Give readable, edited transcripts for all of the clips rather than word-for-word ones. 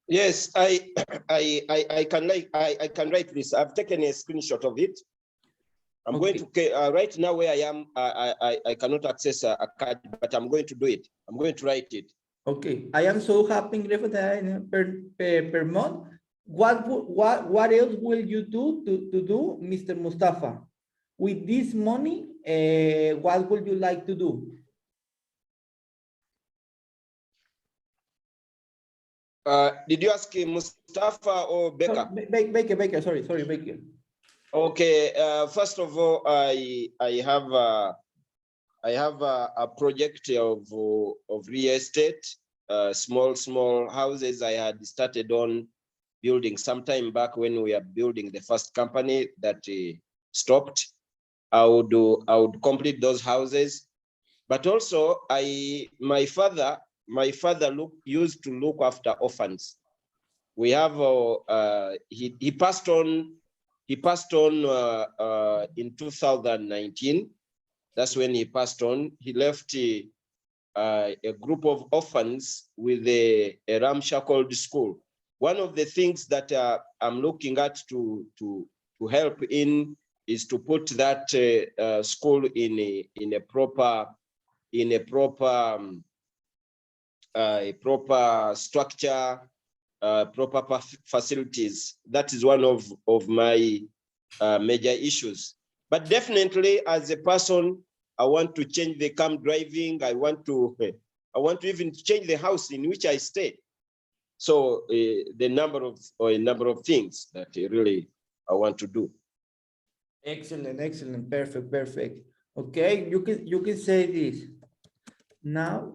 Yes, I can write this. I've taken a screenshot of it. I'm going to right now where I am. I cannot access a card, but I'm going to do it. I'm going to write it. Okay, I am so happy per month. What else will you do to do, Mr. Mustafa? With this money, what would you like to do? Did you ask Mustafa or Becca? Baker, sorry, Baker. Okay, first of all, I have a project of real estate, small houses I had started on building some time back when we are building the first company that stopped. I would complete those houses, but also my father used to look after orphans. We have he passed on in 2019. That's when he passed on. He left a group of orphans with a ramshackled school. One of the things that I'm looking at to help in is to put that school in a proper structure, proper facilities. That is one of my major issues. But definitely, as a person, I want to change the camp driving. I want to even change the house in which I stay. So a number of things that really I want to do. Excellent, perfect. Okay, you can say this now.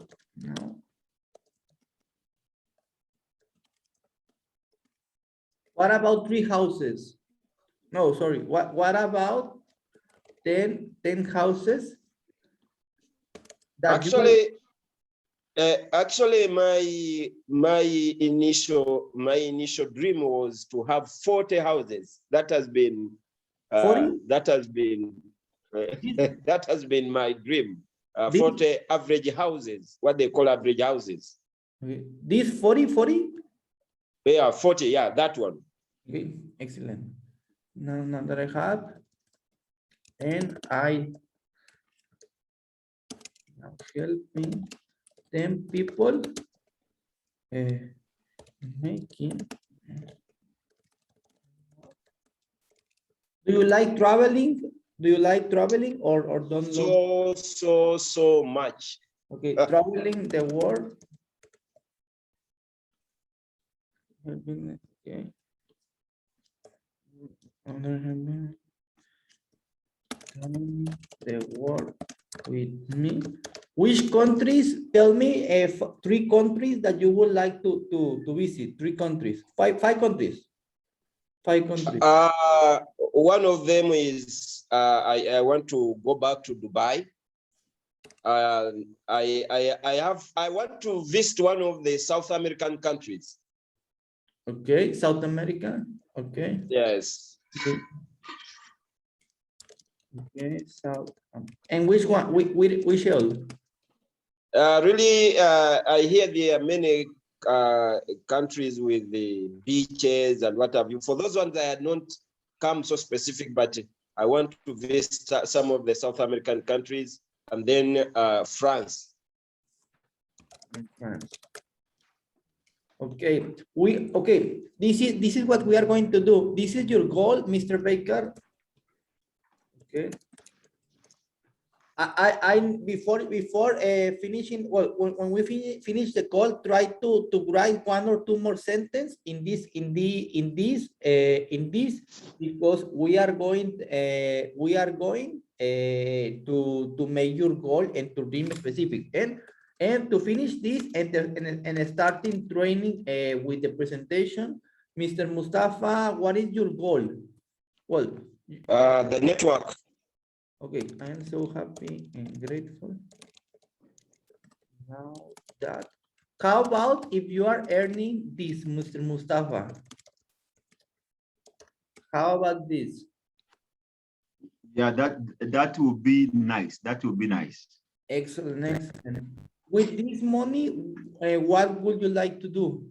What about 3 houses? No, sorry. What about 10 houses? Actually, my initial dream was to have 40 houses. That has been 40? that has been my dream. 40 average houses, what they call average houses. Okay. This 40? Yeah, 40. Yeah, that one. Okay, excellent. Now that I have, and I am helping 10 people making. Do you like traveling? Or don't look? So much. Okay, traveling the world. Okay. The world with me. Which countries? Tell me if 3 countries that you would like to visit. 3 countries. 5 countries. 5 countries. One of them is I want to go back to Dubai. I want to visit one of the South American countries. Okay, South America. Okay. Yes. Okay, South. And which one? Which else? Really, I hear there are many countries with the beaches and what have you. For those ones, I had not come so specific, but I want to visit some of the South American countries and then France. France. Okay, this is what we are going to do. This is your goal, Mr. Baker. Okay. I before finishing, well, when we finish the call, try to write 1 or 2 more sentences in this because we are going to make your goal and to be specific and to finish this and starting training with the presentation. Mr. Mustafa, what is your goal? Well, the network. Okay, I am so happy and grateful. Now that, how about if you are earning this, Mr. Mustafa? How about this? Yeah, that would be nice. That would be nice. Excellent. With this money, what would you like to do?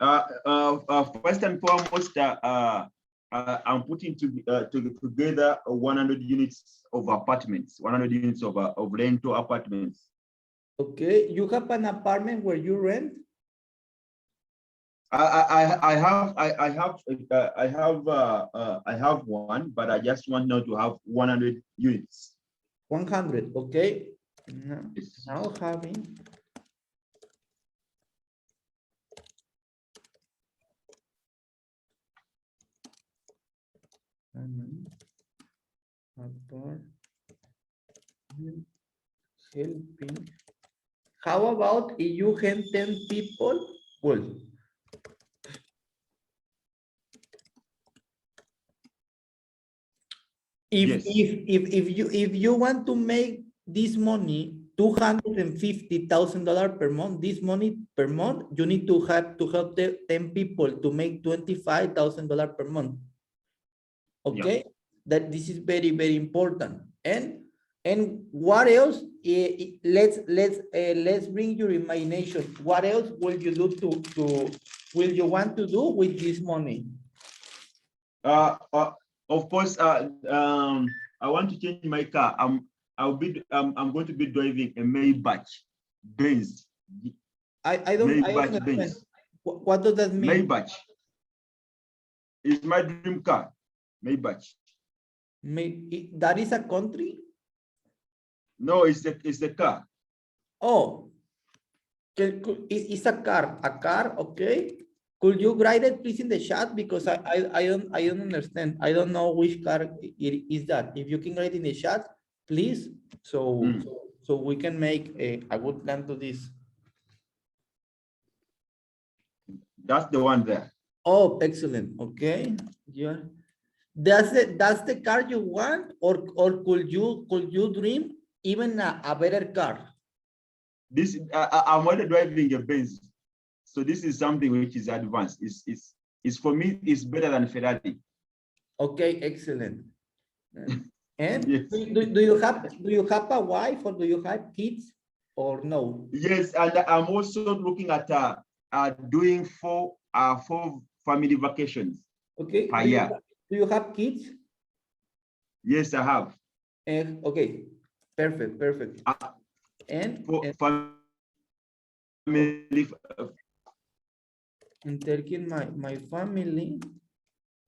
First and foremost, I'm putting together 100 units of apartments, 100 units of rental apartments. Okay, you have an apartment where you rent? I have one, but I just want now to have 100 units. 100, okay. Yes. Now having. Helping. How about if you have 10 people? Well, Yes. if you want to make this money $250,000 per month, this money per month, you need to have to help the 10 people to make $25,000 per month. Okay, that this is very, very important. And what else? Let's bring your imagination. What else will you do will you want to do with this money? Of course, I want to change my car. I'm going to be driving a Maybach Benz. I don't Maybach understand. Benz. What does that mean? Maybach is my dream car. Maybach. That is a country? No, it's a car. Oh, it's a car, okay. Could you write it please in the chat, because I don't understand. I don't know which car it is that. If you can write in the chat, please, so we can make a good plan to this. That's the one there. Oh, excellent. Okay. Yeah. That's the car you want, or could you dream even a better car? This I'm already driving a Benz, so this is something which is advanced. It's for me. It's better than Ferrari. Okay, excellent. And Yes. do you have a wife, or do you have kids, or no? Yes, and I'm also looking at doing four family vacations. Okay. Per year. Do you have kids? Yes, I have. Okay, perfect. And Family. I'm taking my family.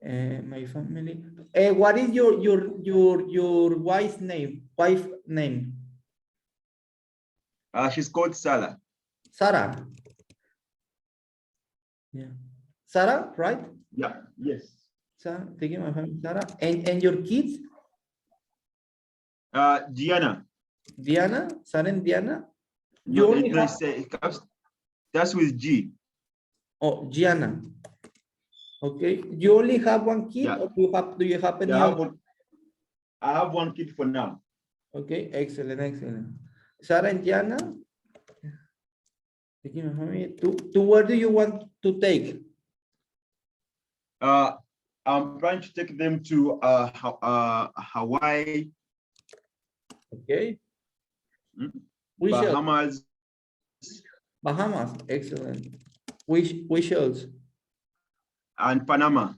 My family. What is your wife's name? She's called Sarah. Sarah. Yeah. Sarah, right? Yeah. Yes. Sarah, taking my family, Sarah. And your kids? Diana. Diana? Sarah and Diana? No, that's with G. Oh, Gianna. Okay. You only have one kid, Yeah. or do you have any Yeah, other? I have one kid for now. Okay, excellent. Sarah and Diana. To where do you want to take? I'm trying to take them to Hawaii. Okay. Bahamas. Bahamas, excellent. Which else? And Panama.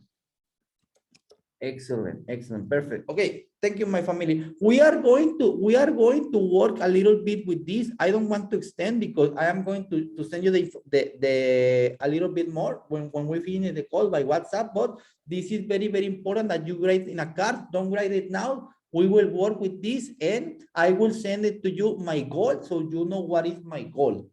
Excellent, perfect. Okay, thank you, my family. We are going to work a little bit with this. I don't want to extend, because I am going to send you the a little bit more when we finish the call by WhatsApp. But this is very, very important that you write in a card. Don't write it now. We will work with this, and I will send it to you, my goal, so you know what is my goal.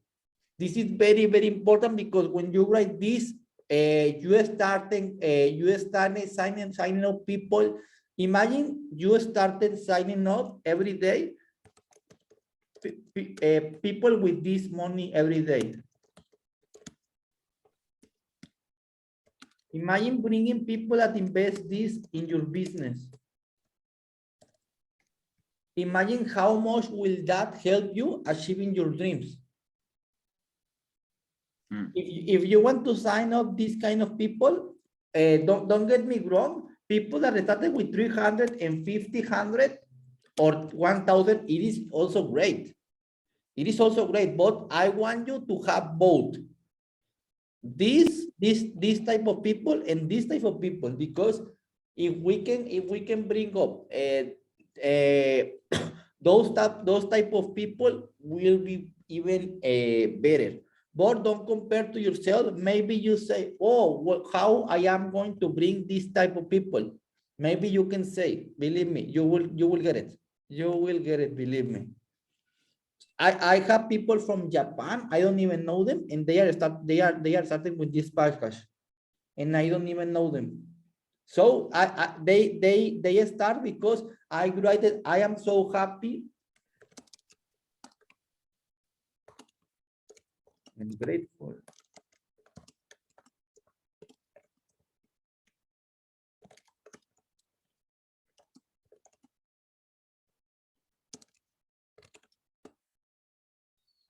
This is very, very important, because when you write this, you started signing up people. Imagine you started signing up every day, people with this money every day. Imagine bringing people that invest this in your business. Imagine how much will that help you achieving your dreams. If you want to sign up this kind of people, don't get me wrong, people that started with 300 and 100 or 1,000, it is also great. It is also great, but I want you to have both. this type of people and this type of people, because if we can bring up those type of people will be even better. But don't compare to yourself. Maybe you say, oh, well, how I am going to bring this type of people. Maybe you can say, believe me, you will get it. You will get it, believe me. I have people from Japan. I don't even know them, and they are starting with this podcast, and I don't even know them. So they start because I graduated. I am so happy and grateful.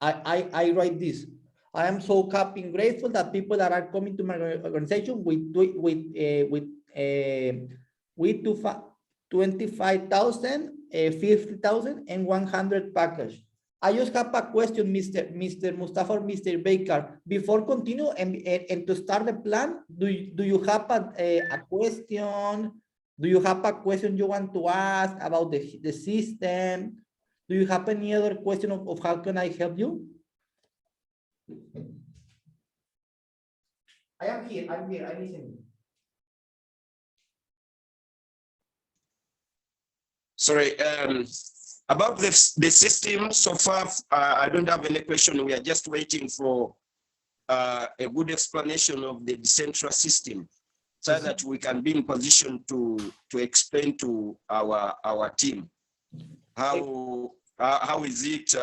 I write this. I am so happy and grateful that people that are coming to my organization with 25,000, 50,000, and 100 package. I just have a question, Mr. Mustafa or Mr. Baker. Before continue and to start the plan, do you have a question? Do you have a question you want to ask about the system? Do you have any other question of how can I help you? I am here, I'm listening. Sorry, about the system so far, I don't have any question. We are just waiting for a good explanation of the decentralized system so that we can be in position to explain to our team how is it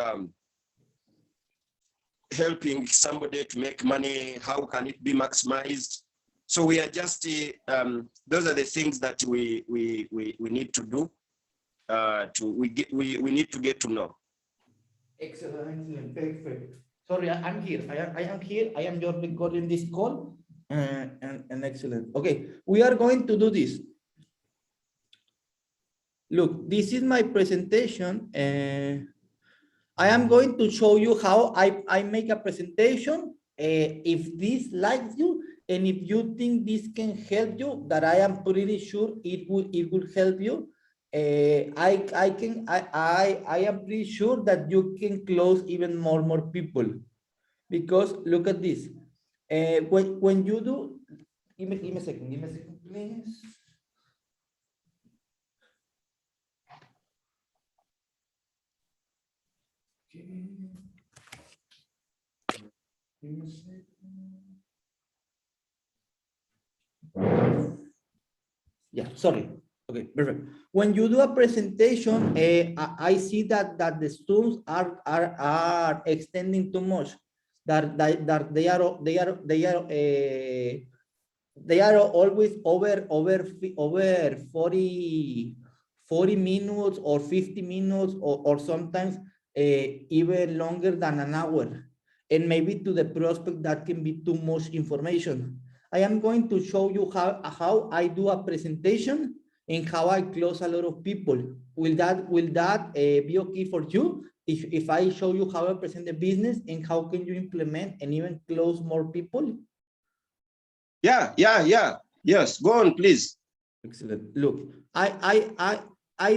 helping somebody to make money? How can it be maximized? So we are just those are the things that we need to do. We need to get to know. Excellent, perfect. Sorry, I'm here. I am here. I am just recording this call. And excellent. Okay, we are going to do this. Look, this is my presentation. I am going to show you how I make a presentation. If this likes you, and if you think this can help you, that I am pretty sure it will help you. I am pretty sure that you can close even more people, because look at this. When you do, give me a second, please. Okay. Give me a second. Yeah, sorry. Okay, perfect. When you do a presentation, I see that the students are extending too much. That they are always over 40 minutes or 50 minutes or sometimes even longer than an hour. And maybe to the prospect that can be too much information. I am going to show you how I do a presentation and how I close a lot of people. Will that be okay for you? If I show you how I present the business and how can you implement and even close more people? Yeah. Yes, go on, please. Excellent. Look, I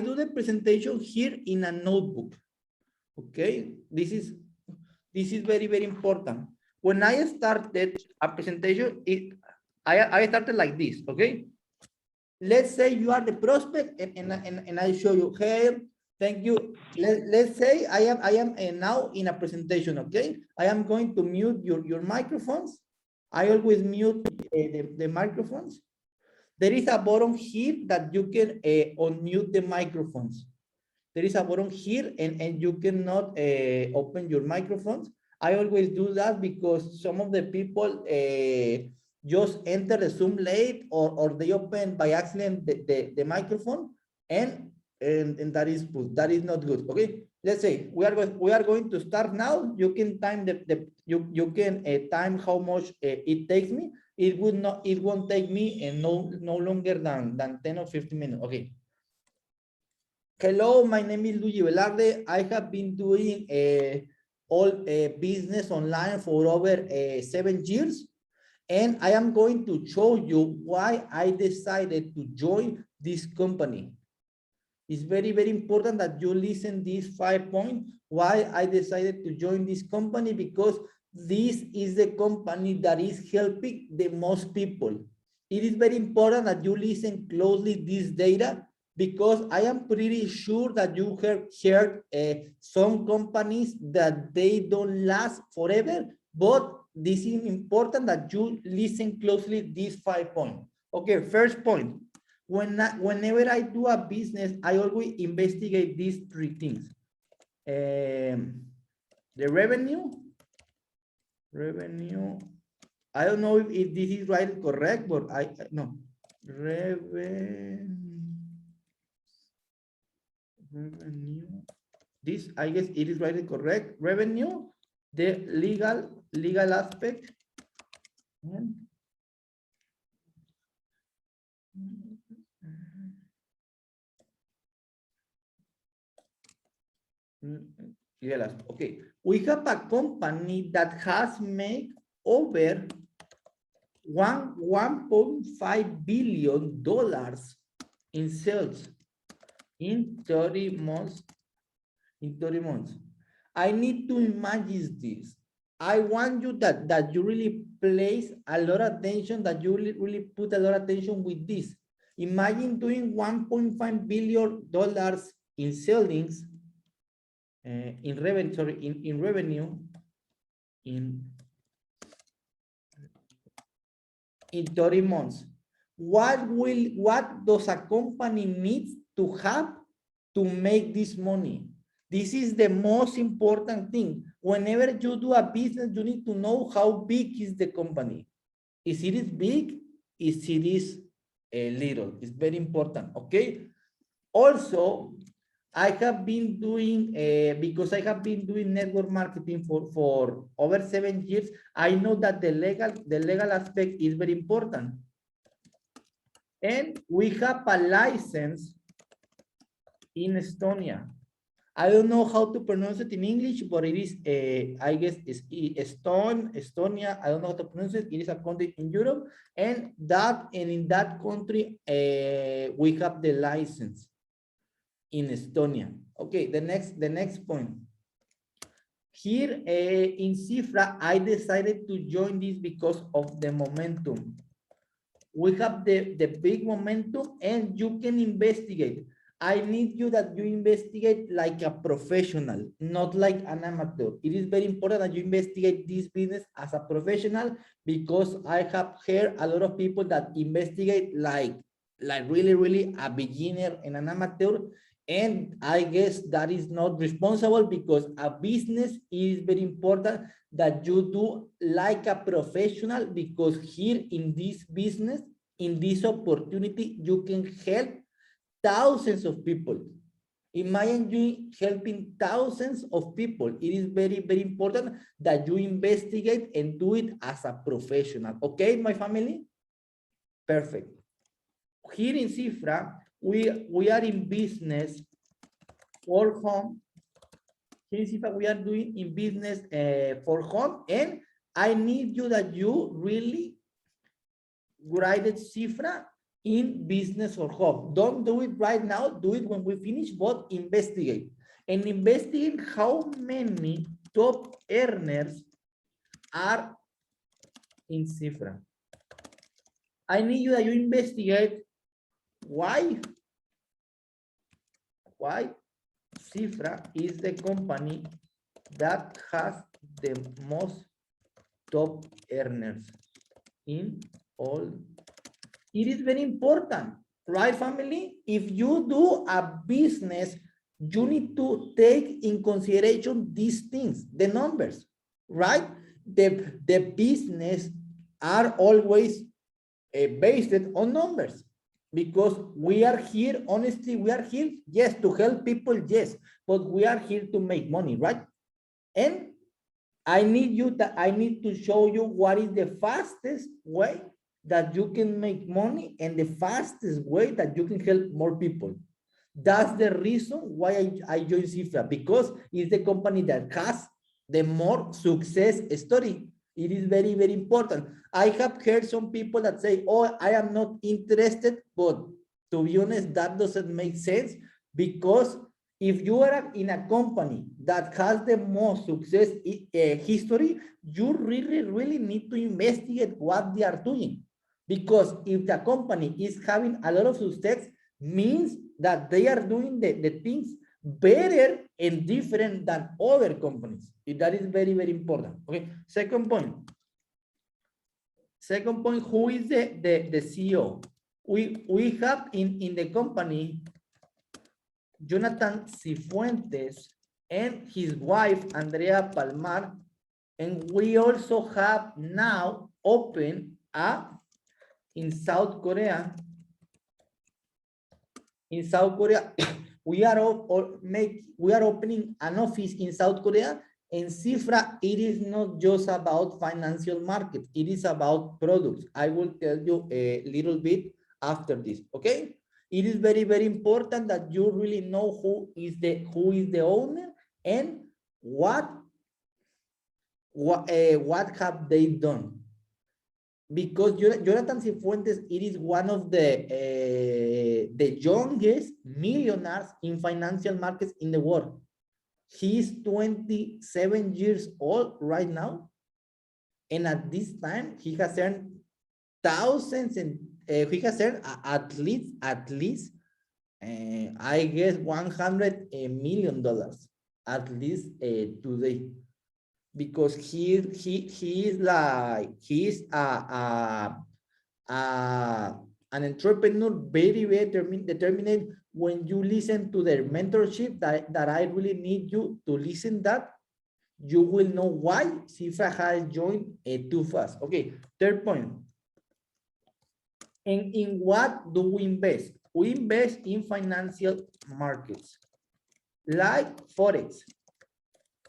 do the presentation here in a notebook. Okay, this is very important. When I started a presentation, I started like this. Okay, let's say you are the prospect, and I show you, hey, thank you. Let's say I am now in a presentation. Okay, I am going to mute your microphones. I always mute the microphones. There is a button here that you can unmute the microphones. There is a button here, and you cannot open your microphones. I always do that because some of the people just enter the Zoom late, or they open by accident the microphone, and that is not good. Okay, let's say we are going to start now. You can time you can time how much it takes me. It won't take me no longer than 10 or 15 minutes. Okay. Hello, my name is Luigi Velarde. I have been doing all business online for over 7 years. And I am going to show you why I decided to join this company. It's very, very important that you listen these 5 points, why I decided to join this company, because this is the company that is helping the most people. It is very important that you listen closely this data, because I am pretty sure that you have heard some companies that they don't last forever, but this is important that you listen closely these 5 points. Okay, first point. Whenever I do a business, I always investigate these 3 things. The revenue. I don't know if this is right, correct, but no. Revenue. This, I guess it is right and correct. Revenue, the legal aspect. And okay, we have a company that has made over $1.5 billion in sales in 30 months. I need to imagine this. I want you that you really place a lot of attention, that you really put a lot of attention with this. Imagine doing $1.5 billion in sales, in revenue, in 30 months. What does a company need to have to make this money? This is the most important thing. Whenever you do a business, you need to know how big is the company. Is it big? Is it is little? It's very important, okay? Also, I have been doing, because I have been doing network marketing for over 7 years, I know that the legal aspect is very important. And we have a license in Estonia. I don't know how to pronounce it in English, but it is, I guess, it's Estonia. I don't know how to pronounce it. It is a country in Europe, and in that country, we have the license in Estonia. Okay, the next point. Here in Cifra, I decided to join this because of the momentum. We have the big momentum, and you can investigate. I need you that you investigate like a professional, not like an amateur. It is very important that you investigate this business as a professional, because I have heard a lot of people that investigate like really a beginner and an amateur. And I guess that is not responsible, because a business is very important that you do like a professional, because here in this business, in this opportunity, you can help thousands of people. Imagine you helping thousands of people. It is very, very important that you investigate and do it as a professional. Okay, my family? Perfect. Here in Cifra, we are in business for home. Here in Cifra, we are doing in business for home, and I need you that you really write it Cifra in business for home. Don't do it right now, do it when we finish, but investigate. And investigate how many top earners are in Cifra. I need you that you investigate why Cifra is the company that has the most top earners in all. It is very important, right, family? If you do a business, you need to take in consideration these things, the numbers, right? The business are always based on numbers, because we are here, honestly, we are here, yes, to help people, yes, but we are here to make money, right? And I need to show you what is the fastest way that you can make money, and the fastest way that you can help more people. That's the reason why I joined Cifra, because it's the company that has the more success story. It is very, very important. I have heard some people that say, oh, I am not interested, but to be honest, that doesn't make sense, because if you are in a company that has the most success history, you really, really need to investigate what they are doing. Because if the company is having a lot of success, means that they are doing the things better and different than other companies. That is very, very important. Okay. Second point. Second point, who is the CEO? We have in the company Jonathan Cifuentes and his wife Andrea Palmar, and we also have now open in South Korea. In South Korea, we are opening an office in South Korea. And Cifra, it is not just about financial markets, it is about products. I will tell you a little bit after this, okay? It is very, very important that you really know who is the owner and what have they done. Because Jonathan Cifuentes, it is one of the youngest millionaires in financial markets in the world. He's 27 years old right now. And at this time, he has earned thousands and he has earned at least, I guess, $100 million, at least today. Because he is an entrepreneur, very, very determined. When you listen to their mentorship, that I really need you to listen, that you will know why Cifra has joined too fast. Okay, third point. And in what do we invest? We invest in financial markets, like Forex.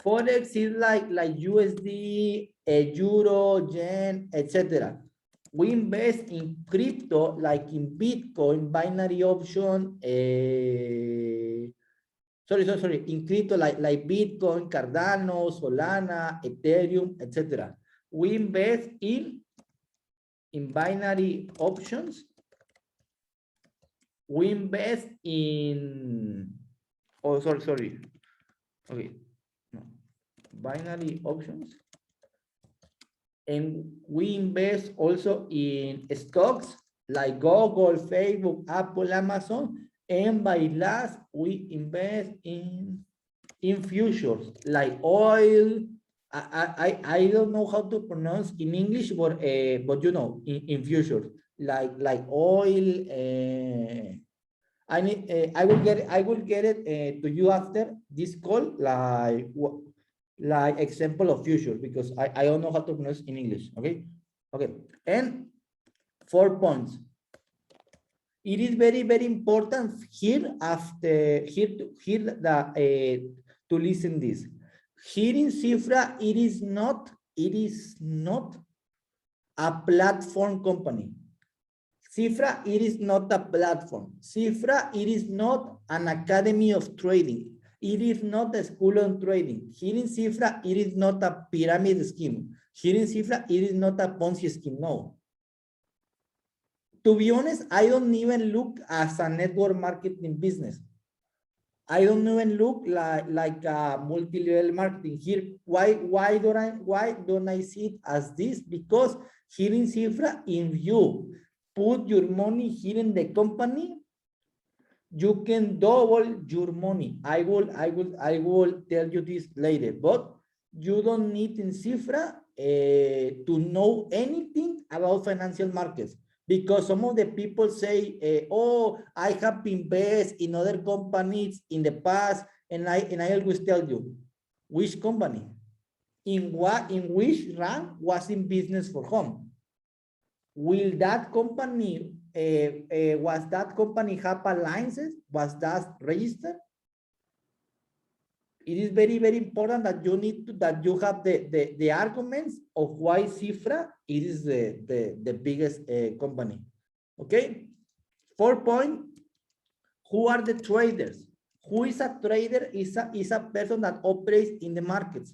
Forex is like USD, Euro, Yen, etc. We invest in crypto, like in Bitcoin, binary option, in crypto like Bitcoin, Cardano, Solana, Ethereum, etc. We invest in binary options. We invest in, binary options. And we invest also in stocks like Google, Facebook, Apple, Amazon. And by last, we invest in futures like oil. I don't know how to pronounce in English, but you know, in futures like oil. I will get it to you after this call, like example of futures, because I don't know how to pronounce in English. Okay. And 4 points. It is very, very important to listen this. Here in Cifra, it is not a platform company. Cifra, it is not a platform. Cifra, it is not an academy of trading. It is not a school on trading. Here in Cifra, it is not a pyramid scheme. Here in Cifra, it is not a Ponzi scheme, no. To be honest, I don't even look as a network marketing business. I don't even look like a multi-level marketing here. Why don't I see it as this? Because here in Cifra, if you put your money here in the company, you can double your money. I will tell you this later, but you don't need in Cifra to know anything about financial markets, because some of the people say, oh, I have invested in other companies in the past, and I always tell you, which company, in which rank was in business for home? Will that company was that company have a license? Was that registered? It is very, very important that you have the arguments of why Cifra it is the biggest company. Okay. 4 point. Who are the traders? Who is a trader? Is a person that operates in the markets.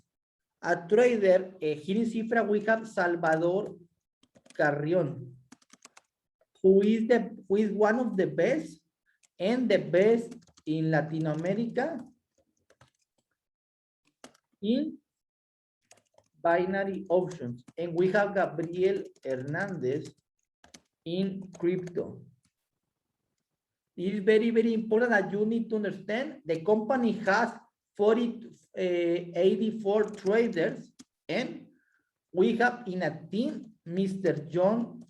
a trader. Here in Cifra, we have Salvador Carrion, who is one of the best and the best in Latin America in binary options. And we have Gabriel Hernandez in crypto. It is very, very important that you need to understand the company has 84 traders, and we have in a team Mr. John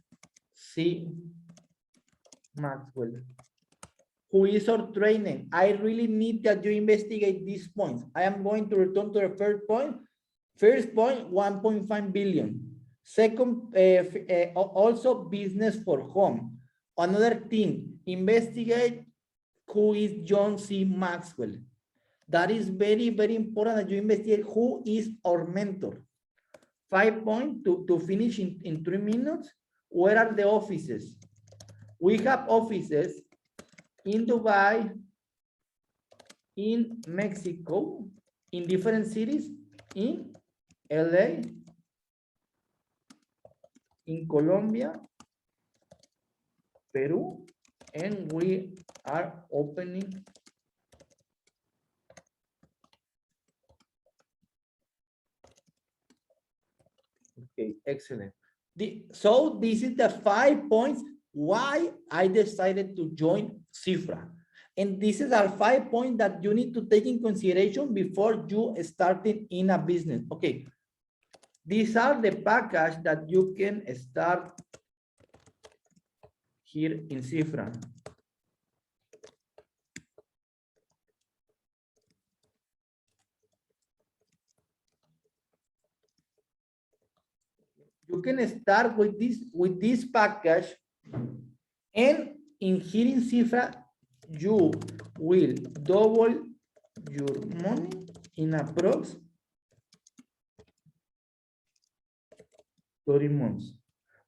C. Maxwell, who is our trainer. I really need that you investigate these points. I am going to return to the first point. First point, 1.5 billion. Second, also business for home. Another thing, investigate who is John C. Maxwell. That is very, very important that you investigate who is our mentor. 5 points to finish in 3 minutes. Where are the offices? We have offices in Dubai, in Mexico, in different cities, in LA, in Colombia, Peru, and we are opening okay, excellent. So this is the 5 points why I decided to join Cifra. And this is our 5 points that you need to take in consideration before you starting in a business. Okay. These are the package that you can start here in Cifra. You can start with this package, and in here in Cifra, you will double your money in approx 30 months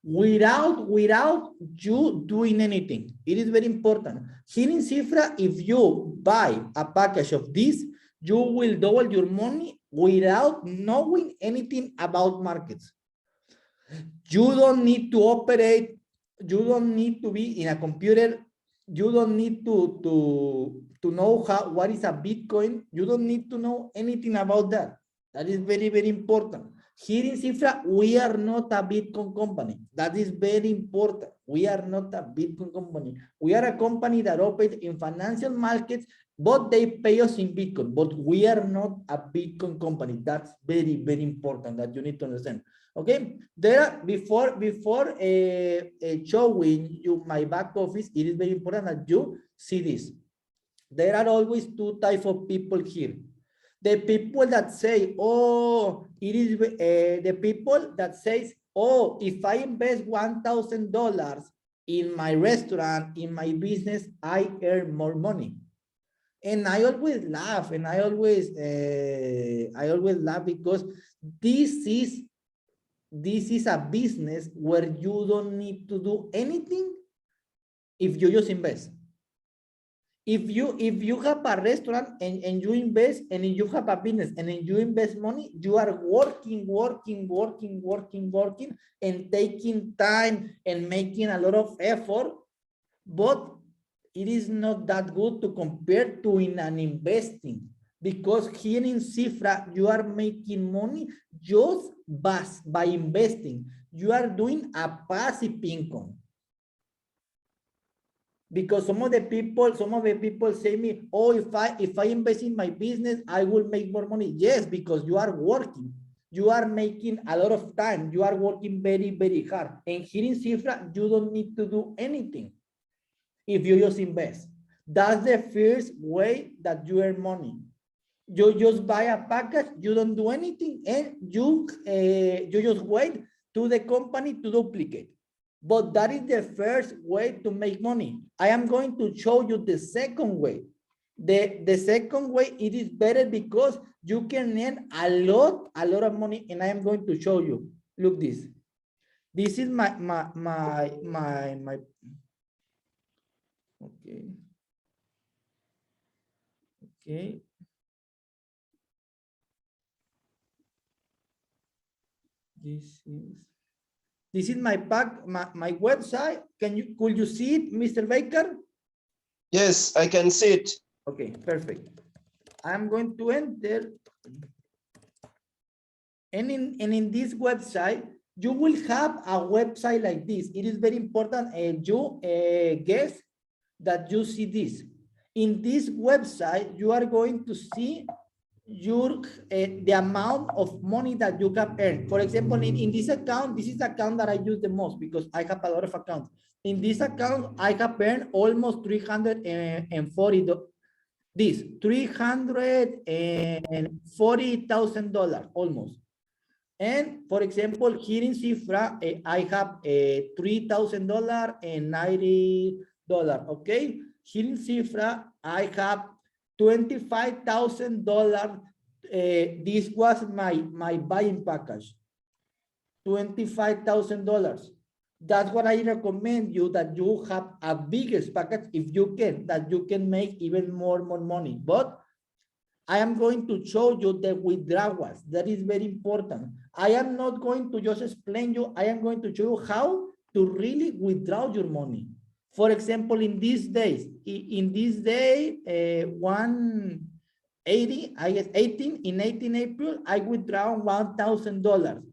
without you doing anything. It is very important. Here in Cifra, if you buy a package of this, you will double your money without knowing anything about markets. You don't need to operate. You don't need to be in a computer. You don't need to know what is a Bitcoin. You don't need to know anything about that. That is very, very important. Here in Cifra, we are not a Bitcoin company. That is very important. We are not a Bitcoin company. We are a company that operates in financial markets, but they pay us in Bitcoin. But we are not a Bitcoin company. That's very, very important that you need to understand. Okay, there before showing you my back office, it is very important that you see this. There are always 2 types of people here. The people that say, oh, it is the people that says, oh, if I invest $1,000 in my restaurant, in my business, I earn more money. And I always laugh, and I always laugh because this is a business where you don't need to do anything if you just invest. If you have a restaurant and you invest, and you have a business and then you invest money, you are working and taking time and making a lot of effort, but it is not that good to compare to in an investing, because here in Cifra, you are making money just by investing. You are doing a passive income. Because some of the people say me, oh, if I invest in my business, I will make more money. Yes, because you are working. You are making a lot of time. You are working very, very hard. And here in Cifra, you don't need to do anything if you just invest. That's the first way that you earn money. You just buy a package, you don't do anything, and you just wait to the company to duplicate. But that is the first way to make money. I am going to show you the second way. The second way, it is better because you can earn a lot of money, and I am going to show you. Look this. This is my okay. Okay. This is my my website. Could you see it, Mr. Baker? Yes, I can see it. Okay, perfect. I'm going to enter. And in this website, you will have a website like this. It is very important you guess that you see this. In this website, you are going to see your the amount of money that you can earn. For example, in this account, this is the account that I use the most because I have a lot of accounts. In this account, I have earned almost $340,000 almost. And for example, here in Cifra, I have $3,090. Okay, here in Cifra, I have $25,000. This was my buying package. $25,000. That's what I recommend you, that you have a biggest package if you can, that you can make even more money. But I am going to show you the withdrawals. That is very important. I am not going to just explain you. I am going to show you how to really withdraw your money. For example, in these days, in this day, 180, I guess 18 April, I withdraw $1,000.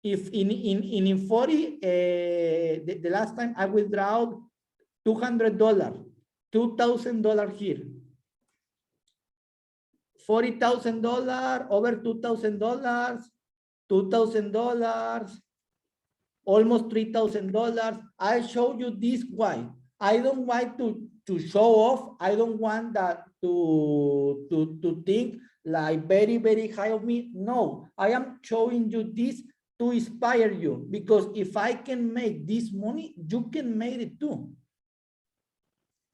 If in 40, the last time I withdrew $200, $2,000 here. $40,000, over $2,000, $2,000, almost $3,000. I show you this why. I don't want to show off. I don't want that to think like very, very high of me. No, I am showing you this to inspire you, because if I can make this money, you can make it too.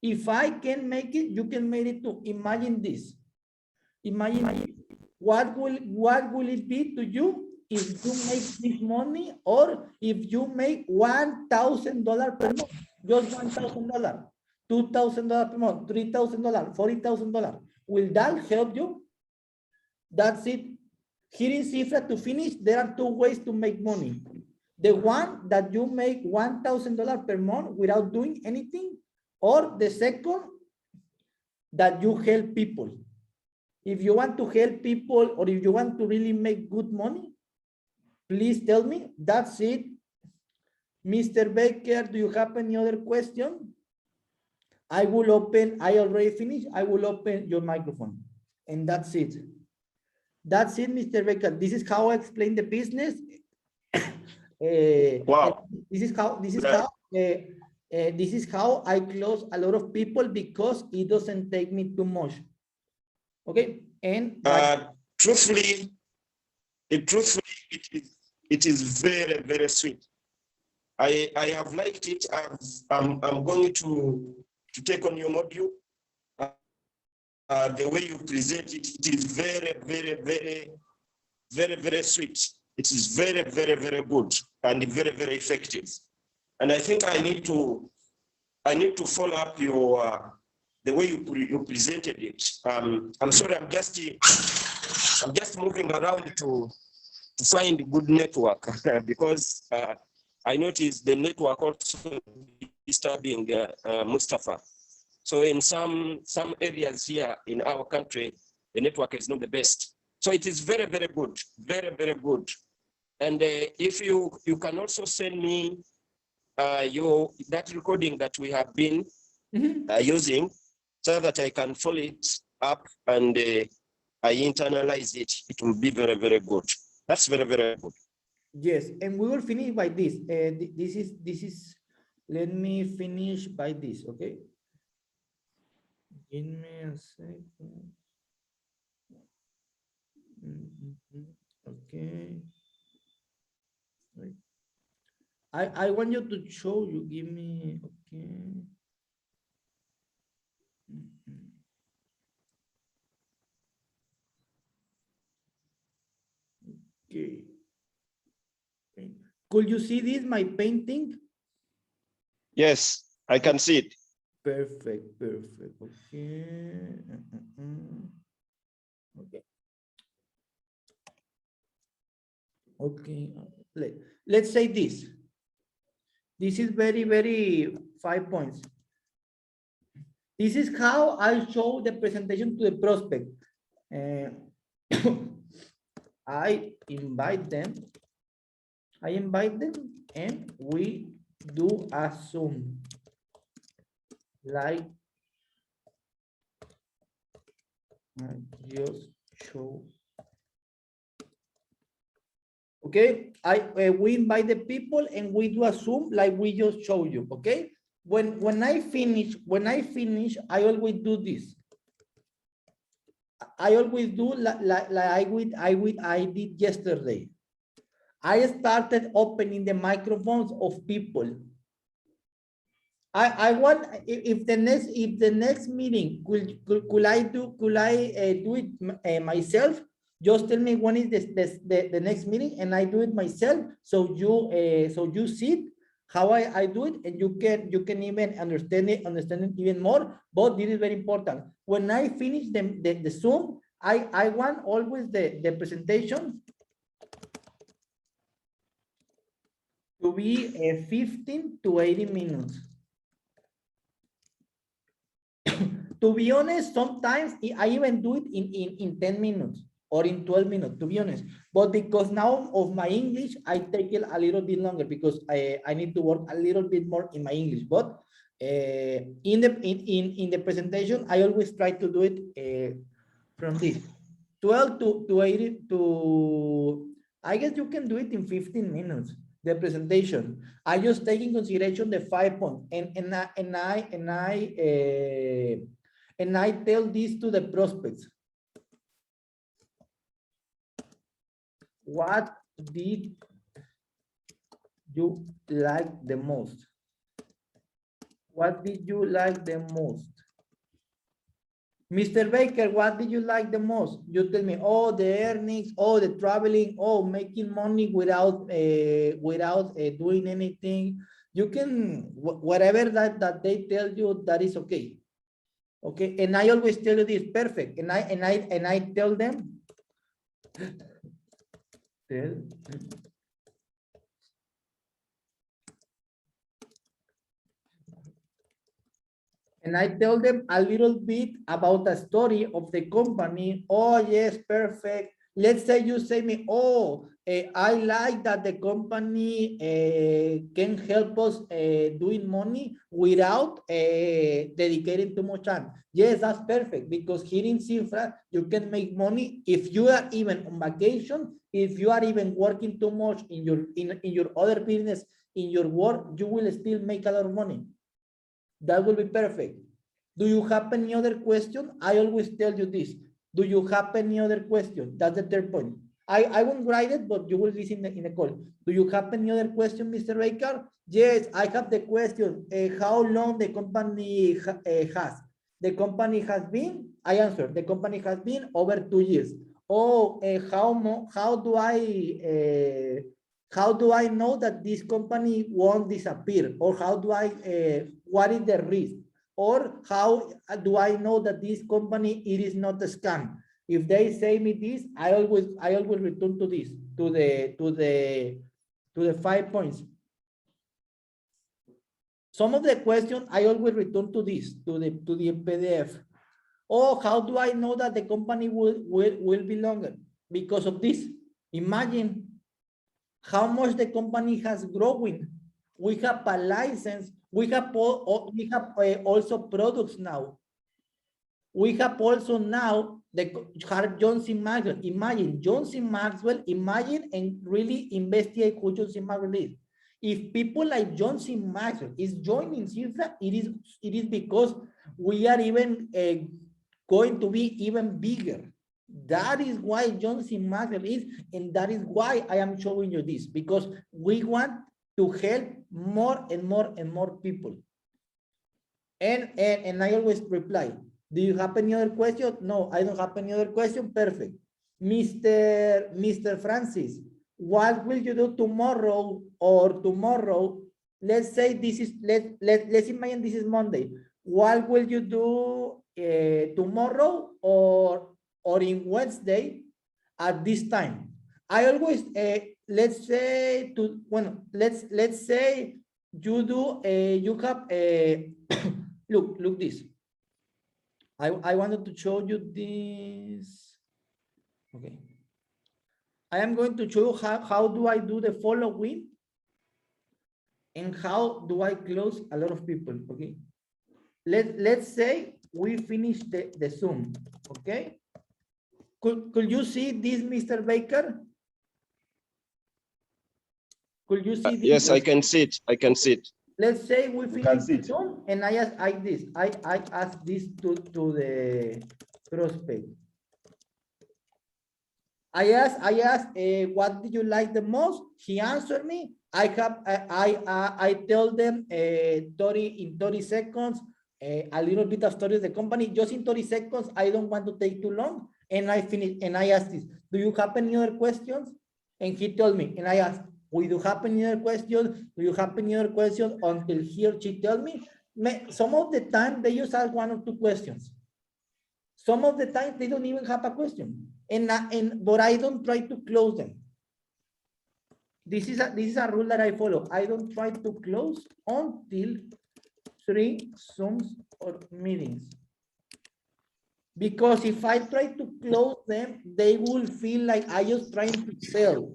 If I can make it, you can make it too. Imagine this. Imagine what will it be to you if you make this money, or if you make $1,000 per month, just $1,000, $2,000 per month, $3,000, $40,000. Will that help you? That's it. Here in Cifra, to finish, there are two ways to make money. The one that you make $1,000 per month without doing anything, or the second that you help people. If you want to help people, or if you want to really make good money, please tell me. That's it. Mr. Baker, do you have any other question? I already finished. I will open your microphone, and that's it. That's it, Mr. Baker. This is how I explain the business. Wow. This is how I close a lot of people, because it doesn't take me too much. Okay, and truthfully, it is very, very sweet. I have liked it. I'm going to take on your module. The way you present it, it is very, very, very, very, very sweet. It is very, very, very good and very, very effective. And I think I need to follow up your the way you presented it. I'm sorry, I'm just moving around to find good network because I noticed the network also disturbing Mustafa. So in some areas here in our country, the network is not the best. So it is very, very good, very, very good. And if you can also send me that recording that we have been using, so that I can follow it up and I internalize it, it will be very, very good. That's very, very good. Yes, and we will finish by this. This is. Let me finish by this. Okay. Give me a second. Okay. Wait. I want you to show you. Give me. Okay. Okay. Could you see this, my painting? Yes, I can see it. Perfect, perfect. Okay. Okay. Okay, let's say this. This is very 5 points. This is how I show the presentation to the prospect. I invite them. And we do a Zoom. Like I just show. Okay, we invite the people and we do a Zoom like we just showed you. Okay, when I finish, I always do this. I always do like I did yesterday. I started opening the microphones of people. I want if the next meeting could I do it myself? Just tell me when is the next meeting and I do it myself. So you see how I do it, and you can even understand it even more. But this is very important. When I finish the Zoom, I want always the presentation to be 15 to 80 minutes. To be honest, sometimes I even do it in 10 minutes or in 12 minutes, to be honest. But because now of my English, I take it a little bit longer because I need to work a little bit more in my English. But in the presentation, I always try to do it from this 12 to 80 to, I guess you can do it in 15 minutes. The presentation. I just take in consideration the 5 points, and I tell this to the prospects. What did you like the most? What did you like the most? Mr. Baker, what did you like the most? You tell me, oh, the earnings, oh, the traveling, oh, making money without doing anything. You can, whatever that they tell you, that is okay. Okay, and I always tell you this, perfect. And I tell them, and I tell them a little bit about the story of the company. Oh, yes, perfect. Let's say you say me, oh, I like that the company can help us doing money without dedicating too much time. Yes, that's perfect, because here in Cifra, you can make money if you are even on vacation, if you are even working too much in your other business, in your work, you will still make a lot of money. That will be perfect. Do you have any other question? I always tell you this. Do you have any other question? That's the third point. I won't write it, but you will listen in the call. Do you have any other question, Mr. Baker? Yes, I have the question. How long the company has? The company has been, I answer, the company has been over 2 years. Oh, how do I know that this company won't disappear? Or how do what is the risk? Or how do I know that this company, it is not a scam? If they say me this, I always return to this, to the 5 points. Some of the questions I always return to this, to the PDF. Oh, how do I know that the company will be longer? Because of this. Imagine how much the company has growing. We have a license. We have also products now. We have also now the Johnson Maxwell. Imagine Johnson Maxwell. Imagine and really investigate who Johnson Maxwell is. If people like Johnson Maxwell is joining Cifra, it is because we are even going to be even bigger. That is why Johnson Maxwell is, and that is why I am showing you this, because we want to help more and more people. And I always reply, do you have any other question? No, I don't have any other question. Perfect. Mr. Francis, what will you do tomorrow or tomorrow? Let's say this is, let's imagine this is Monday. What will you do tomorrow or in Wednesday at this time? I always let's say let's say you do you have a look this. I wanted to show you this. Okay. I am going to show you how do I do the following and how do I close a lot of people. Okay. Let's say we finish the Zoom. Okay. Could you see this, Mr. Baker? Could you see this? Yes, I can see it. I can see it. Let's say we We can finish see the it. Zoom and I ask this to the prospect. I asked, what did you like the most? He answered me. I tell them 30 seconds, a little bit of story of the company, just in 30 seconds. I don't want to take too long. And I finish, and I asked this, do you have any other questions? And he told me, and I asked, we do have any other questions? Do you have any other questions? Until he or she tell me, some of the time they just ask 1 or 2 questions. Some of the time they don't even have a question. But I don't try to close them. This is a rule that I follow. I don't try to close until 3 Zooms or meetings. Because if I try to close them, they will feel like I just trying to sell.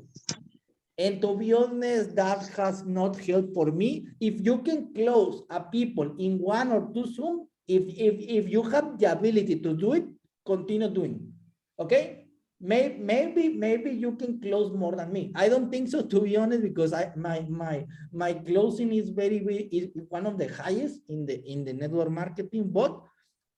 And to be honest, that has not helped for me. If you can close a people in 1 or 2 Zoom, if you have the ability to do it, continue doing. Okay? Maybe you can close more than me. I don't think so, to be honest, because my closing is is one of the highest in the network marketing. But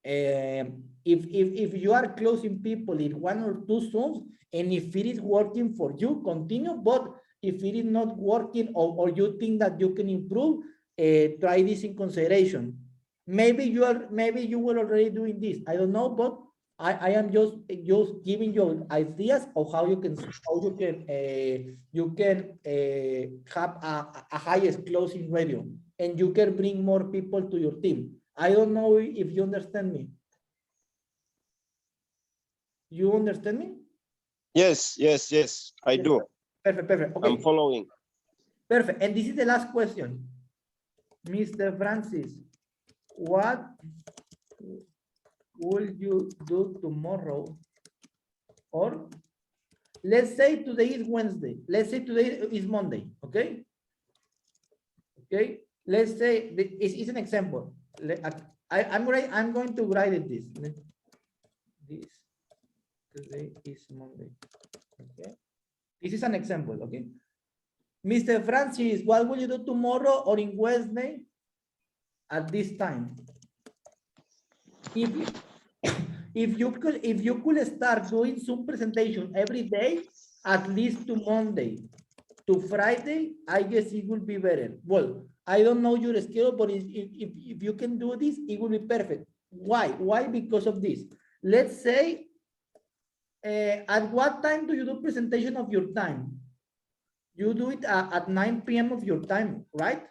if you are closing people in 1 or 2 Zooms, and if it is working for you, continue. But if it is not working, or you think that you can improve, try this in consideration. Maybe you were already doing this. I don't know, but I am just giving you ideas of how you can have a highest closing ratio, and you can bring more people to your team. I don't know if you understand me. You understand me? Yes, I do. Perfect. Okay. I'm following. Perfect. And this is the last question. Mr. Francis, what will you do tomorrow? Or let's say today is Wednesday. Let's say today is Monday. Okay. Okay. Let's say it's an example. I'm going to write it this. This today is Monday. Okay. This is an example. Okay. Mr. Francis, what will you do tomorrow or in Wednesday at this time? If you could start doing Zoom presentation every day, at least to Monday to Friday, I guess it will be better. Well, I don't know your schedule, but if you can do this, it will be perfect. Why? Because of this. Let's say, at what time do you do presentation of your time? You do it at 9 p.m. of your time, right?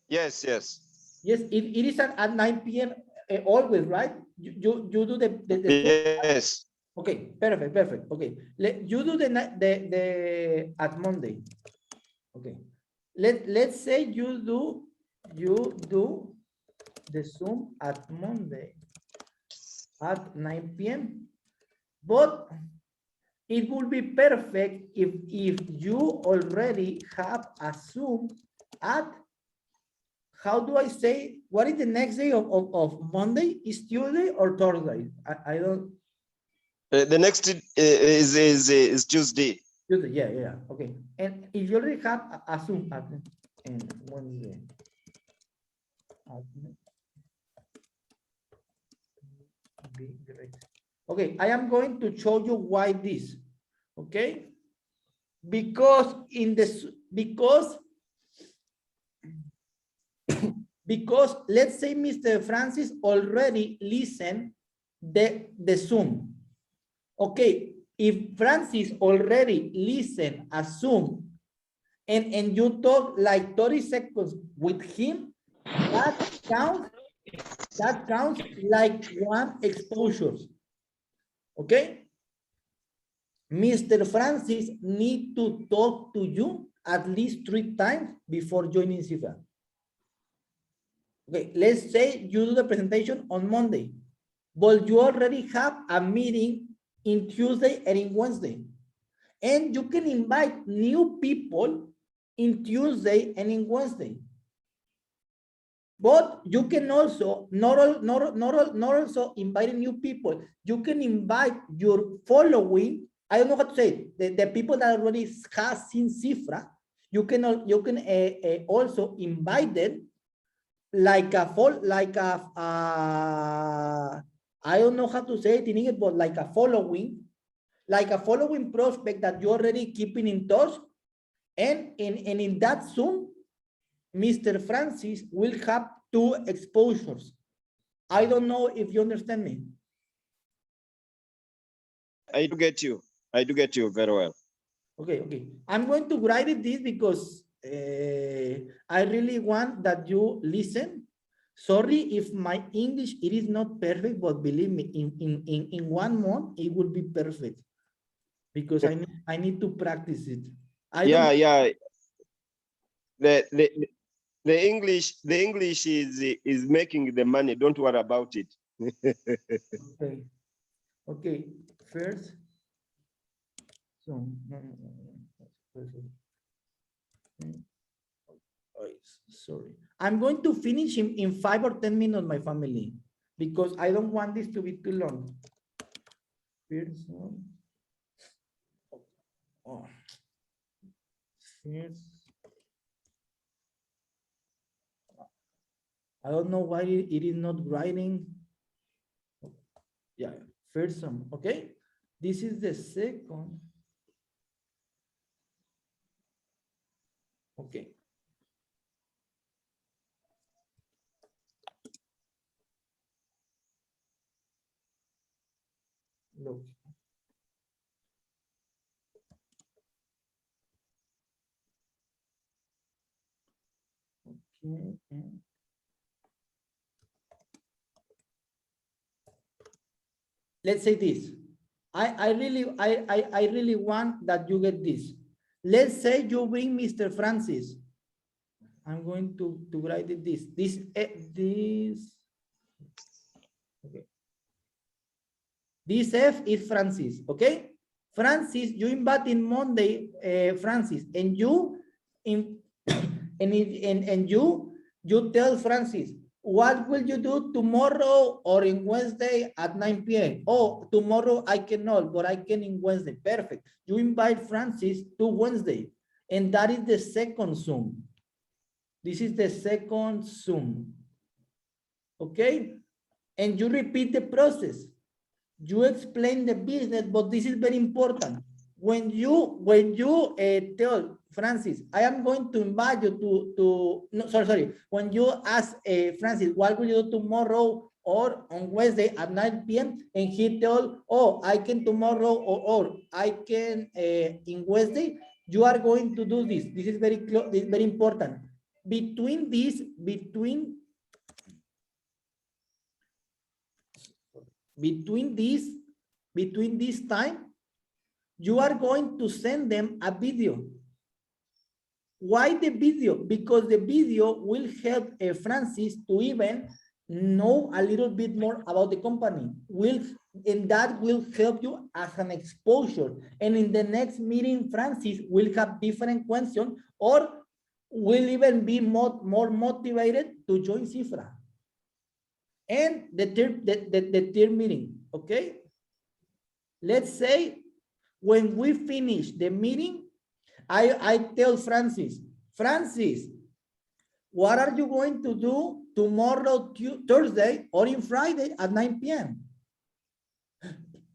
Yes. Yes, it is at 9 p.m. Always, right? You do the Yes. Okay, perfect. Okay, you do the at Monday. Okay, let's say you do the Zoom at Monday at 9 p.m. But it would be perfect if you already have a Zoom at, how do I say, what is the next day of Monday? Is Tuesday or Thursday? I don't. The next is Tuesday. Tuesday, yeah. Okay. And if you already have a Zoom at Wednesday. Okay, I am going to show you why this. Okay, because let's say Mr. Francis already listened the Zoom. Okay, if Francis already listened a Zoom and you talk like 30 seconds with him, that counts like 1 exposure. Okay. Mr. Francis need to talk to you at least 3 times before joining Cifra. Okay, let's say you do the presentation on Monday, but you already have a meeting in Tuesday and in Wednesday. And you can invite new people in Tuesday and in Wednesday. But you can also not also invite new people. You can invite your following. I don't know how to say it, the people that already have seen Cifra. You can also invite them like a I don't know how to say it in English, but like a following prospect that you're already keeping in touch, and in that Zoom, Mr. Francis will have 2 exposures. I don't know if you understand me. I do get you. I do get you very well. Okay. I'm going to write this because I really want that you listen. Sorry if my English, it is not perfect, but believe me, in 1 month, it will be perfect. Because I need to practice it. Yeah. The English is making the money. Don't worry about it. Okay. First. So, sorry. I'm going to finish in 5 or 10 minutes, my family, because I don't want this to be too long. First. First. I don't know why it is not writing. Yeah, first sum, okay? This is the second. Okay. Look. Okay. Let's say this. I really want that you get this. Let's say you bring Mr. Francis. I'm going to write it this. Okay. This F is Francis, okay? Francis, you invite in Monday, Francis, and you you tell Francis, what will you do tomorrow or in Wednesday at 9 p.m.? Oh, tomorrow I cannot, but I can in Wednesday. Perfect. You invite Francis to Wednesday, and that is the second Zoom. This is the second Zoom. Okay? And you repeat the process. You explain the business, but this is very important. When you tell Francis, I am going to invite you no, sorry. When you ask Francis, what will you do tomorrow or on Wednesday at 9 p.m. and he tell, oh, I can tomorrow or I can in Wednesday, you are going to do this. This is very close, this is very important. Between this time, you are going to send them a video. Why the video? Because the video will help Francis to even know a little bit more about the company. And that will help you as an exposure. And in the next meeting, Francis will have different questions or will even be more motivated to join Cifra. And the third meeting, okay? Let's say when we finish the meeting, I tell Francis, what are you going to do tomorrow, Thursday, or in Friday at 9 p.m.?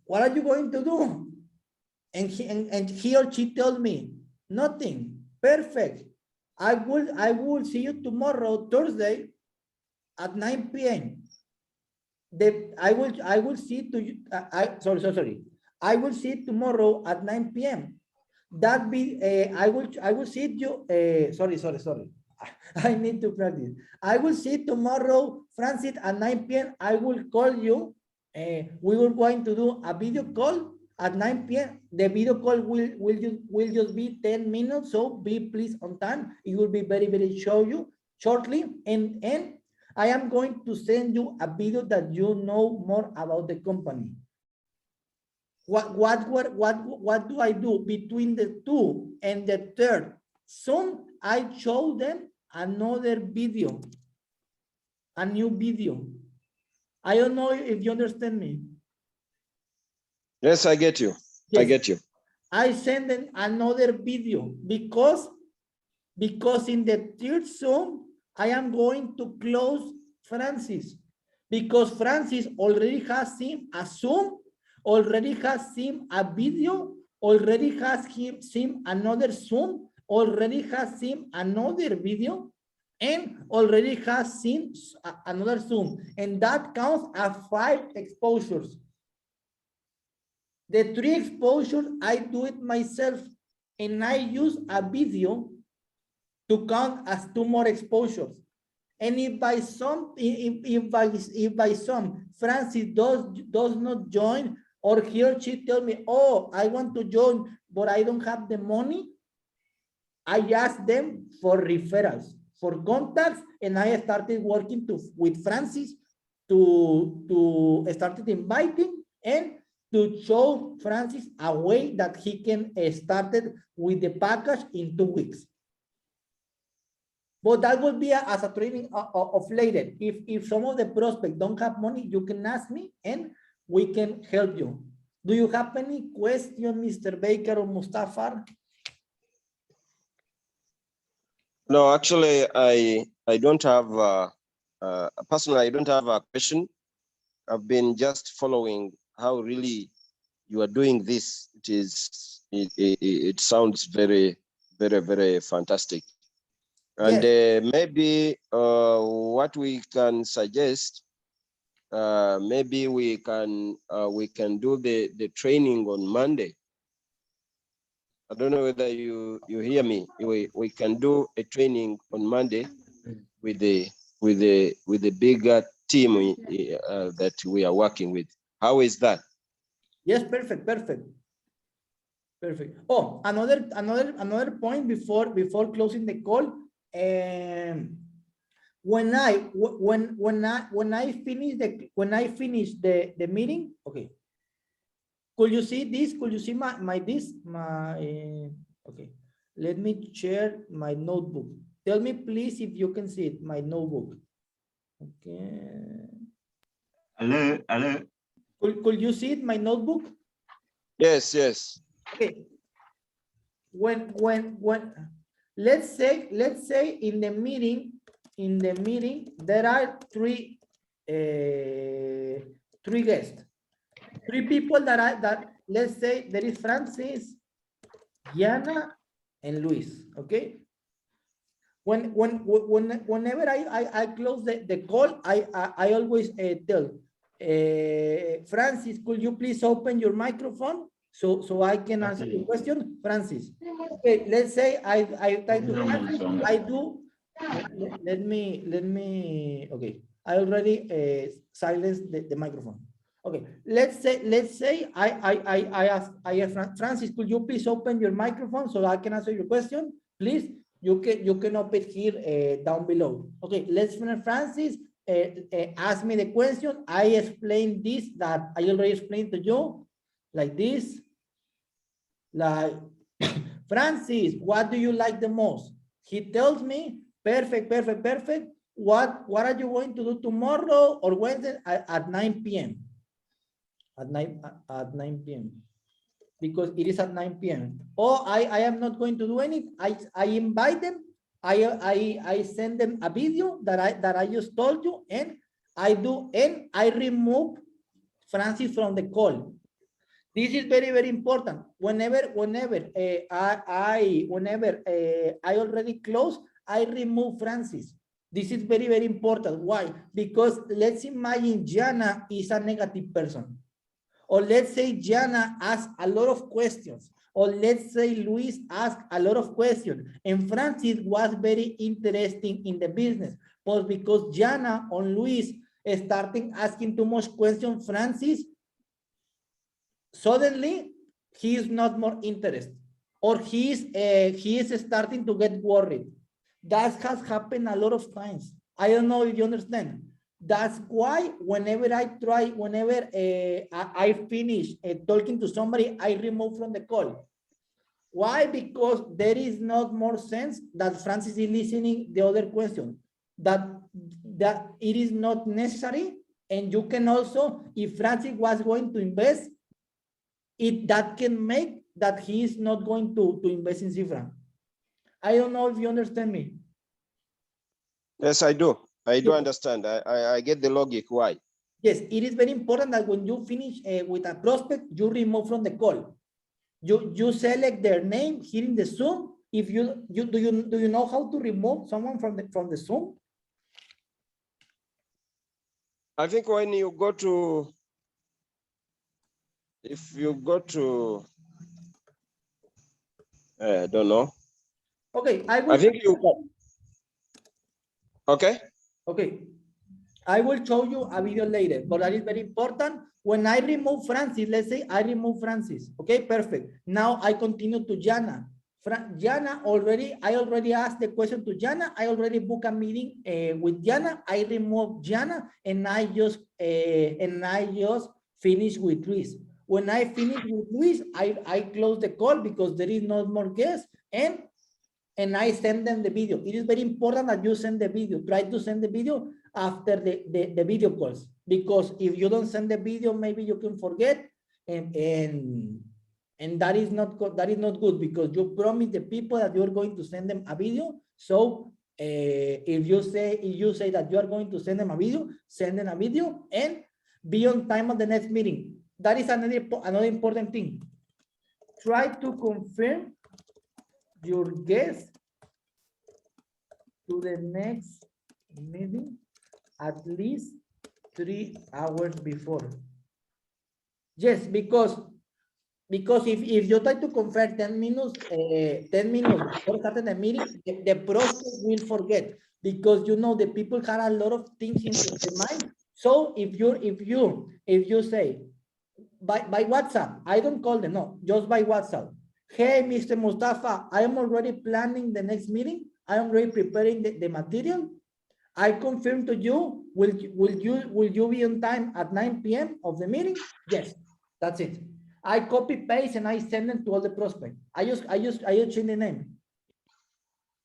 What are you going to do? And he or she tells me, nothing. Perfect. I will see you tomorrow, Thursday, at 9 p.m. I will see to you. Sorry. I will see tomorrow at 9 p.m. That be I will see you. Sorry. I need to practice. I will see tomorrow, Francis, at 9 p.m. I will call you. We were going to do a video call at 9 p.m. The video call will just be 10 minutes. So be please on time. It will be very shortly. And I am going to send you a video that you know more about the company. What do I do between the 2 and the 3rd? Soon I show them another video, a new video. I don't know if you understand me. Yes, I get you. I Yes. get you. I send them another video because in the 3rd Zoom, I am going to close Francis because Francis already has seen a Zoom, already has seen a video, already has seen another Zoom, already has seen another video, and already has seen another Zoom. And that counts as 5 exposures. The 3 exposures, I do it myself, and I use a video to count as 2 more exposures. And if by some Francis does not join, or he or she tell me, oh, I want to join, but I don't have the money, I ask them for referrals, for contacts, and I started working with Francis to started inviting and to show Francis a way that he can start with the package in 2 weeks. But that will be as a training of later. If some of the prospects don't have money, you can ask me and we can help you. Do you have any question, Mr. Baker or Mustafa? No, actually, I don't have, personally, I don't have a question. I've been just following how really you are doing this. It sounds very fantastic. And Yes. maybe what we can suggest, maybe we can do the training on Monday. I don't know whether you hear me. We can do a training on Monday with the bigger team that we are working with. How is that? Yes, perfect. Oh, another point before closing the call. When I finish the meeting, okay. Could you see this? Could you see my okay. Let me share my notebook. Tell me please if you can see it, my notebook. Okay. Hello. Could you see it, my notebook? Yes. Okay. When let's say in the meeting there are three guests, 3 people that let's say there is Francis, Diana, and Luis. Okay. Whenever I close the call, I always tell Francis, could you please open your microphone so I can answer your question? Francis. Okay, let's say I try to Francis, I do. Let me. Okay, I already silenced the microphone. Okay, let's say I ask Francis, could you please open your microphone so I can answer your question, please? You can open it here down below. Okay, let's Francis ask me the question. I explained this that I already explained to you, like this. Like Francis, what do you like the most? He tells me, perfect. What are you going to do tomorrow or Wednesday at 9 p.m. At 9 p.m. because it is at 9 p.m. Or I am not going to do anything. I invite them. I send them a video that I just told you, and I remove Francis from the call. This is very important. Whenever I already close, I remove Francis. This is very important. Why? Because let's imagine Jana is a negative person. Or let's say Jana asks a lot of questions. Or let's say Luis asked a lot of questions. And Francis was very interesting in the business. But because Jana or Luis starting asking too much questions, Francis suddenly he is not more interested, or he is starting to get worried. That has happened a lot of times. I don't know if you understand. That's why whenever I finish talking to somebody, I remove from the call. Why? Because there is not more sense that Francis is listening the other question, that it is not necessary. And you can also, if Francis was going to invest, that can make that he is not going to invest in Cifra. I don't know if you understand me. Yes, I do. I do Yes. understand. I get the logic why. Yes, it is very important that when you finish with a prospect, you remove from the call. You select their name here in the Zoom. If do you know how to remove someone from the Zoom? I think when you go to, if you go to, I don't know. Okay, I will. I think you. Okay. Okay, I will show you a video later, but that is very important. When I remove Francis, let's say I remove Francis. Okay, perfect. Now I continue to Jana. Jana I already asked the question to Jana. I already booked a meeting with Jana. I remove Jana and I just finish with Luis. When I finish with Luis, I close the call because there is no more guests, and I send them the video. It is very important that you send the video. Try to send the video after the video calls, because if you don't send the video, maybe you can forget, and that is not good. That is not good, because you promise the people that you're going to send them a video. So if you say that you are going to send them a video, send them a video and be on time at the next meeting. That is another important thing. Try to confirm your guest to the next meeting at least 3 hours before. Yes, because if you try to confirm 10 minutes before starting the meeting, the process will forget, because the people have a lot of things in their mind. So if you say by WhatsApp, I don't call them, no, just by WhatsApp. Hey, Mr. Mustafa, I am already planning the next meeting. I am already preparing the material. I confirm to you, will you be on time at 9 p.m. of the meeting? Yes, that's it. I copy paste and I send them to all the prospects. I just change the name.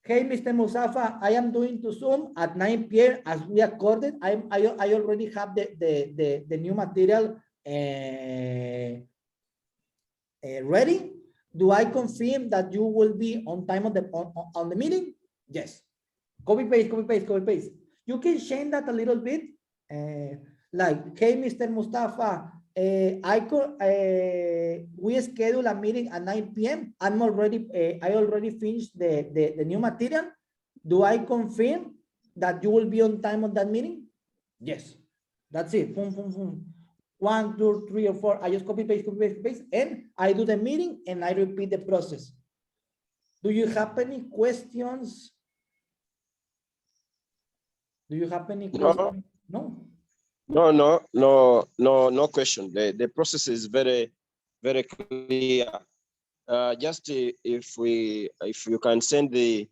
Hey, Mr. Mustafa, I am doing to Zoom at 9 p.m. as we accorded. I already have the new material ready. Do I confirm that you will be on time on the meeting? Yes. Copy paste, copy paste, copy paste. You can change that a little bit. Like, hey, Mr. Mustafa, we schedule a meeting at 9 p.m. I already finished the new material. Do I confirm that you will be on time on that meeting? Yes. That's it. Boom, boom, boom. 1, 2, 3, or 4. I just copy paste, and I do the meeting and I repeat the process. Do you have any questions? Do you have any questions? No question. The process is very, very clear. Just if you can send the